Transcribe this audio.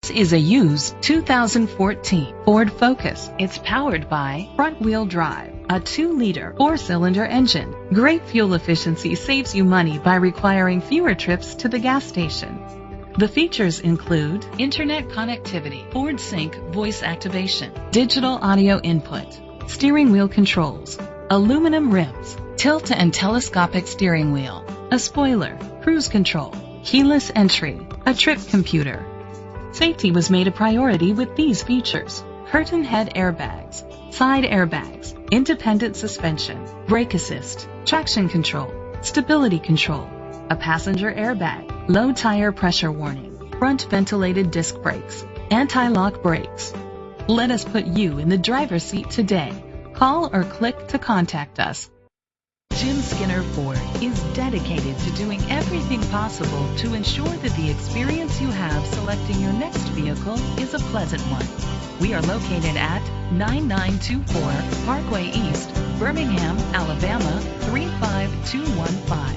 This is a used 2014 Ford Focus. It's powered by front-wheel drive, a 2-liter 4-cylinder engine. Great fuel efficiency saves you money by requiring fewer trips to the gas station. The features include internet connectivity, Ford Sync voice activation, digital audio input, steering wheel controls, aluminum rims, tilt and telescopic steering wheel, a spoiler, cruise control, keyless entry, a trip computer. Safety was made a priority with these features: curtain head airbags, side airbags, independent suspension, brake assist, traction control, stability control, a passenger airbag, low tire pressure warning, front ventilated disc brakes, anti-lock brakes. Let us put you in the driver's seat today. Call or click to contact us. Jim Skinner Ford is dedicated to doing everything possible to ensure that the experience you have selecting your next vehicle is a pleasant one. We are located at 9924 Parkway East, Birmingham, Alabama 35215.